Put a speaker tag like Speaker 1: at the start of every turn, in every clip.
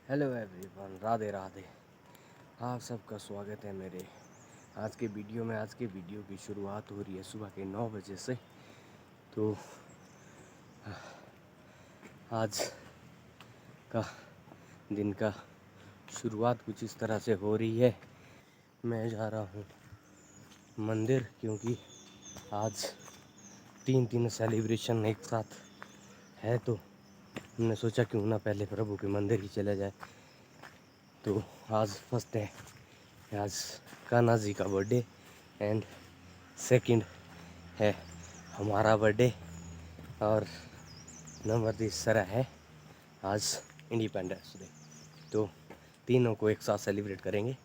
Speaker 1: Hello everyone, Radhe Radhe. आप सबका स्वागत है मेरे आज के वीडियो में। आज के वीडियो की शुरुआत हो रही है सुबह के 9 बजे से। तो आज का दिन का शुरुआत कुछ इस तरह से हो रही है। मैं जा रहा हूँ मंदिर क्योंकि आज तीन सेलिब्रेशन एक साथ है, तो हमने सोचा क्यों ना पहले प्रभु के मंदिर ही चला जाए। तो आज फर्स्ट है, आज कान्हा जी का बर्थडे एंड सेकंड है हमारा बर्थडे और नंबर तीसरा है आज इंडिपेंडेंस डे। तो तीनों को एक साथ सेलिब्रेट करेंगे।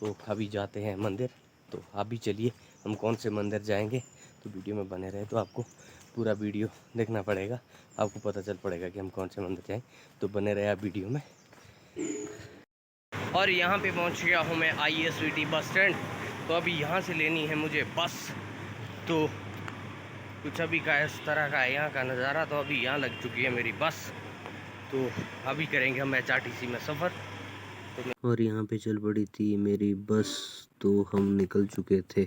Speaker 1: तो अभी जाते हैं मंदिर। तो आप भी चलिए, हम कौन से मंदिर जाएंगे तो वीडियो में बने रहे। तो आपको पूरा वीडियो देखना पड़ेगा, आपको पता चल पड़ेगा कि हम कौन से मंदिर जाएँ। तो बने रहे आप वीडियो में। और यहाँ पे पहुँच गया हूँ मैं ISVT बस स्टैंड। तो अभी यहाँ से लेनी है मुझे बस। तो कुछ अभी का इस तरह का है यहाँ का नज़ारा। तो अभी यहाँ लग चुकी है मेरी बस। तो अभी करेंगे हम HRTC में सफ़र। और यहाँ पे चल पड़ी थी मेरी बस। तो हम निकल चुके थे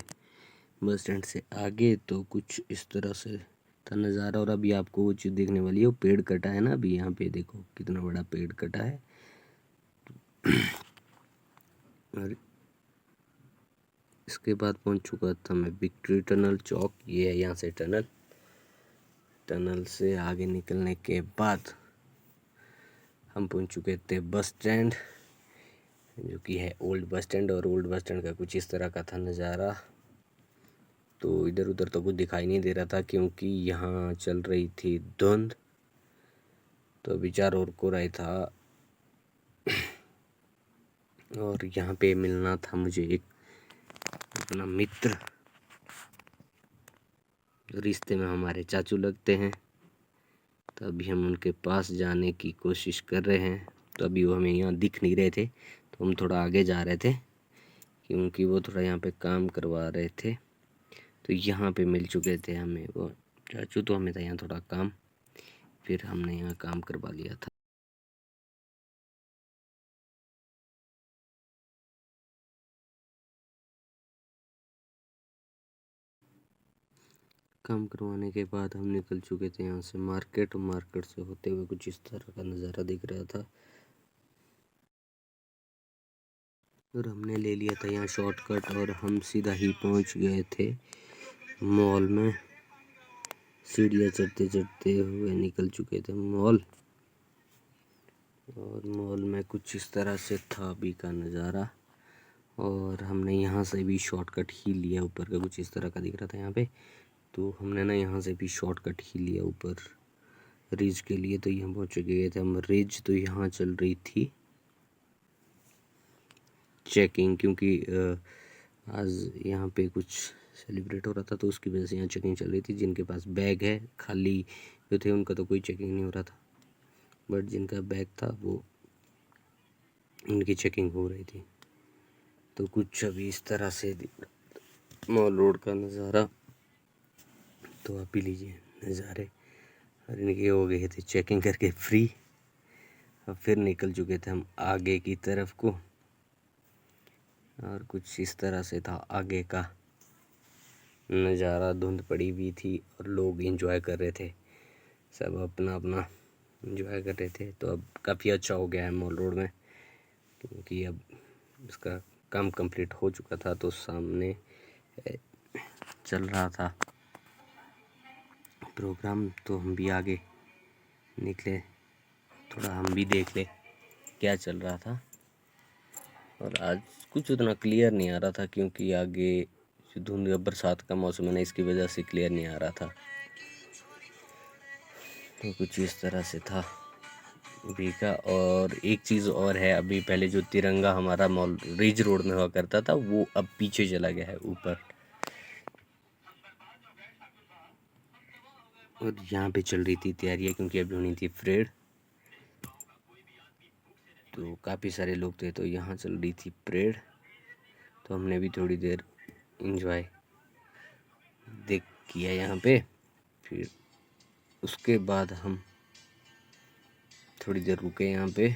Speaker 1: बस स्टैंड से आगे। तो कुछ इस तरह से था नज़ारा। और अभी आपको वो चीज़ देखने वाली है, वो पेड़ कटा है ना। अभी यहाँ पे देखो कितना बड़ा पेड़ कटा है। और इसके बाद पहुंच चुका था मैं विक्ट्री टनल चौक। ये है यहाँ से टनल से आगे निकलने के बाद हम पहुंच चुके थे बस स्टैंड, जो कि है ओल्ड बस स्टैंड। और ओल्ड बस स्टैंड का कुछ इस तरह का था नज़ारा। तो इधर उधर तो कुछ दिखाई नहीं दे रहा था क्योंकि यहाँ चल रही थी धुंध। तो अभी चारों ओर कोहरा था। और यहाँ पे मिलना था मुझे एक अपना मित्र, रिश्ते में हमारे चाचू लगते हैं। तो अभी हम उनके पास जाने की कोशिश कर रहे हैं। तो अभी वो हमें यहाँ दिख नहीं रहे थे, तो हम थोड़ा आगे जा रहे थे क्योंकि वो थोड़ा यहाँ पे काम करवा रहे थे। तो यहाँ पे मिल चुके थे हमें वो चाचू। तो हमें था यहाँ थोड़ा काम, फिर हमने यहाँ काम करवा लिया था। काम करवाने के बाद हम निकल चुके थे यहाँ से मार्केट से होते हुए कुछ इस तरह का नज़ारा दिख रहा था। और हमने ले लिया था यहाँ शॉर्टकट और हम सीधा ही पहुँच गए थे मॉल में। सीढ़ियाँ चढ़ते चढ़ते हुए निकल चुके थे मॉल। और मॉल में कुछ इस तरह से था अभी का नज़ारा। और हमने यहाँ से भी शॉर्टकट ही लिया, ऊपर का कुछ इस तरह का दिख रहा था यहाँ पे। तो हमने ना यहाँ से भी शॉर्टकट ही लिया ऊपर रिज के लिए। तो यहाँ पहुँच गए थे हम रिज। तो यहाँ चल रही थी चेकिंग, क्योंकि आज यहाँ पे कुछ सेलिब्रेट हो रहा था। तो उसकी वजह से यहाँ चेकिंग चल रही थी। जिनके पास बैग है खाली जो थे उनका तो कोई चेकिंग नहीं हो रहा था, बट जिनका बैग था वो उनकी चेकिंग हो रही थी। तो कुछ अभी इस तरह से मॉल रोड का नज़ारा। तो आप भी लीजिए नज़ारे। और इनके हो गए थे चेकिंग करके फ्री। और फिर निकल चुके थे हम आगे की तरफ को। और कुछ इस तरह से था आगे का नज़ारा। धुंध पड़ी हुई थी और लोग एंजॉय कर रहे थे, सब अपना अपना एंजॉय कर रहे थे। तो अब काफ़ी अच्छा हो गया है मॉल रोड में, क्योंकि अब इसका काम कंप्लीट हो चुका था। तो सामने चल रहा था प्रोग्राम। तो हम भी आगे निकले, थोड़ा हम भी देख ले क्या चल रहा था। और आज कुछ उतना क्लियर नहीं आ रहा था क्योंकि आगे धुंध बरसात का मौसम है ना, इसकी वजह से क्लियर नहीं आ रहा था। तो कुछ इस तरह से था अभी का। और एक चीज़ और है, अभी पहले जो तिरंगा हमारा मॉल रिज रोड में हुआ करता था वो अब पीछे चला गया है ऊपर। और यहाँ पे चल रही थी तैयारियाँ क्योंकि अभी होनी थी परेड। तो काफ़ी सारे लोग थे, तो यहाँ चल रही थी परेड। तो हमने भी थोड़ी देर एंजॉय देख किया यहाँ पे। फिर उसके बाद हम थोड़ी देर रुके यहाँ पे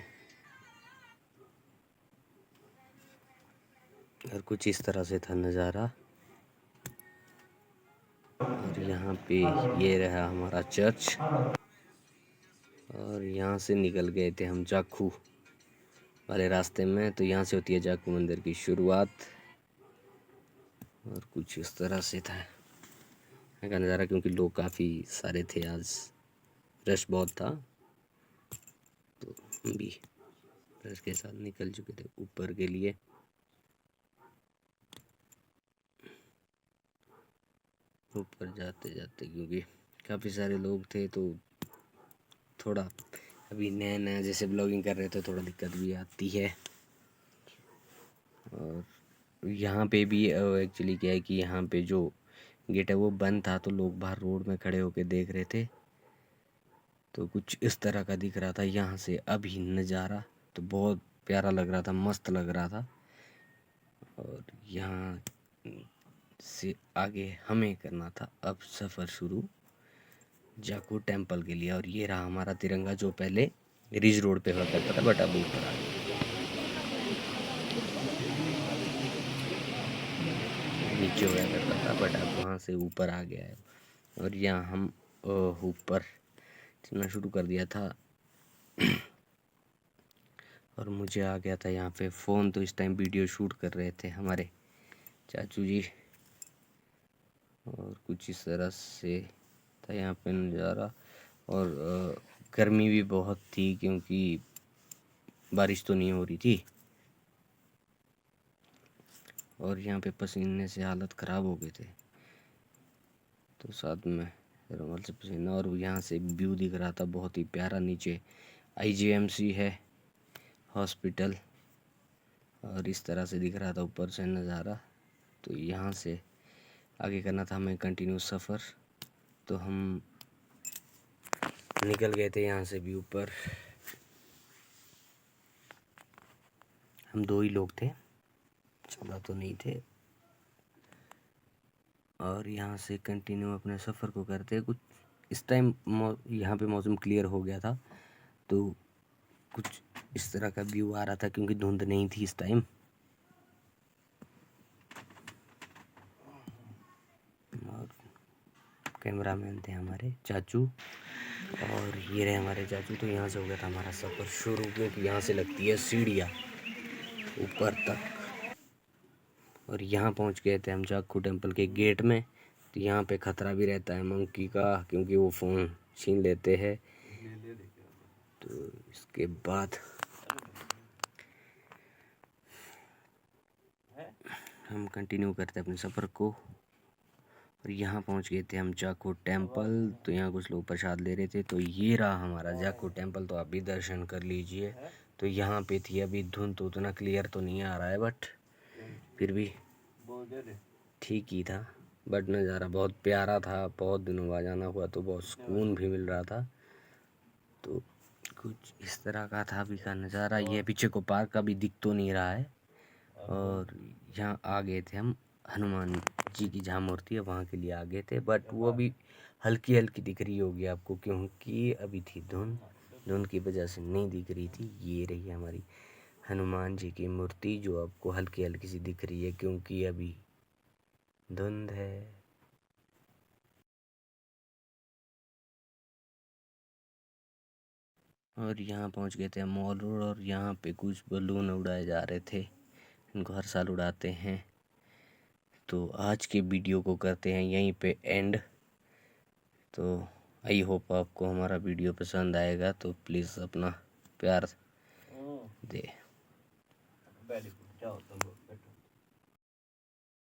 Speaker 1: और कुछ इस तरह से था नज़ारा। और यहाँ पे ये रहा हमारा चर्च। और यहाँ से निकल गए थे हम जाखू वाले रास्ते में। तो यहाँ से होती है जाखू मंदिर की शुरुआत। और कुछ इस तरह से था यहाँ का नज़ारा, क्योंकि लोग काफ़ी सारे थे, आज रश बहुत था। तो हम भी रश के साथ निकल चुके थे ऊपर के लिए। ऊपर जाते जाते क्योंकि काफ़ी सारे लोग थे, तो थोड़ा अभी नया नया जैसे ब्लॉगिंग कर रहे थे, थोड़ा दिक्कत भी आती है। और यहाँ पे भी एक्चुअली क्या है कि यहाँ पे जो गेट है वो बंद था, तो लोग बाहर रोड में खड़े होके देख रहे थे। तो कुछ इस तरह का दिख रहा था यहाँ से अभी नज़ारा। तो बहुत प्यारा लग रहा था, मस्त लग रहा था। और यहाँ से आगे हमें करना था अब सफ़र शुरू जाखू टेम्पल के लिए। और ये रहा हमारा तिरंगा, जो पहले रिज रोड पे हुआ करता था, बट अब ऊपर आ गया, नीचे हुआ करता था, बट अब वहाँ से ऊपर आ गया है। और यहाँ हम ऊपर चलना शुरू कर दिया था। और मुझे आ गया था यहाँ पे फ़ोन, तो इस टाइम वीडियो शूट कर रहे थे हमारे चाचू जी। और कुछ इस तरह से था यहाँ पे नज़ारा। और गर्मी भी बहुत थी, क्योंकि बारिश तो नहीं हो रही थी। और यहाँ पे पसीने से हालत ख़राब हो गए थे, तो साथ में रुमाल से पसीना। और यहाँ से व्यू दिख रहा था बहुत ही प्यारा, नीचे IGMC है हॉस्पिटल, और इस तरह से दिख रहा था ऊपर से नज़ारा। तो यहाँ से आगे करना था हमें कंटिन्यू सफ़र। तो हम निकल गए थे यहाँ से भी ऊपर। हम 2 ही लोग थे, ज़्यादा तो नहीं थे। और यहाँ से कंटिन्यू अपने सफ़र को करते। कुछ इस टाइम यहाँ पे मौसम क्लियर हो गया था, तो कुछ इस तरह का व्यू आ रहा था, क्योंकि धुंध नहीं थी इस टाइम। और कैमरामैन थे हमारे चाचू, और ये रहे हमारे चाचू। तो यहाँ से हो गया था हमारा सफ़र शुरू, क्योंकि यहाँ से लगती है सीढ़ियाँ ऊपर तक। और यहाँ पहुँच गए थे हम जाखू टेम्पल के गेट में। तो यहाँ पे ख़तरा भी रहता है मंकी का, क्योंकि वो फ़ोन छीन लेते हैं। तो इसके बाद हम कंटिन्यू करते अपने सफ़र को। और यहाँ पहुँच गए थे हम जाखू टेम्पल। तो यहाँ कुछ लोग प्रसाद ले रहे थे। तो ये रहा हमारा जाखू टेम्पल, तो आप भी दर्शन कर लीजिए। तो यहाँ पे थी अभी धुंध, तो उतना क्लियर तो नहीं आ रहा है, बट फिर भी ठीक ही था। बट नज़ारा बहुत प्यारा था, बहुत दिनों बाद जाना हुआ, तो बहुत सुकून भी मिल रहा था। तो कुछ इस तरह का था अभी का नज़ारा। ये पीछे को पार्क का भी दिख तो नहीं रहा है। और यहाँ आ गए थे हम हनुमान जी की जहाँ मूर्ति है वहाँ के लिए आ गए थे, बट वो अभी हल्की हल्की दिख रही होगी आपको, क्योंकि अभी थी धुंध। धुंध की वजह से नहीं दिख रही थी। ये रही हमारी हनुमान जी की मूर्ति, जो आपको हल्की हल्की सी दिख रही है, क्योंकि अभी धुंध है। और यहाँ पहुँच गए थे हम मॉल रोड। और यहाँ पे कुछ बलून उड़ाए जा रहे थे, इनको हर साल उड़ाते हैं। तो आज के वीडियो को करते हैं यहीं पे एंड। तो आई होप आपको हमारा वीडियो पसंद आएगा, तो प्लीज़ अपना प्यार दे।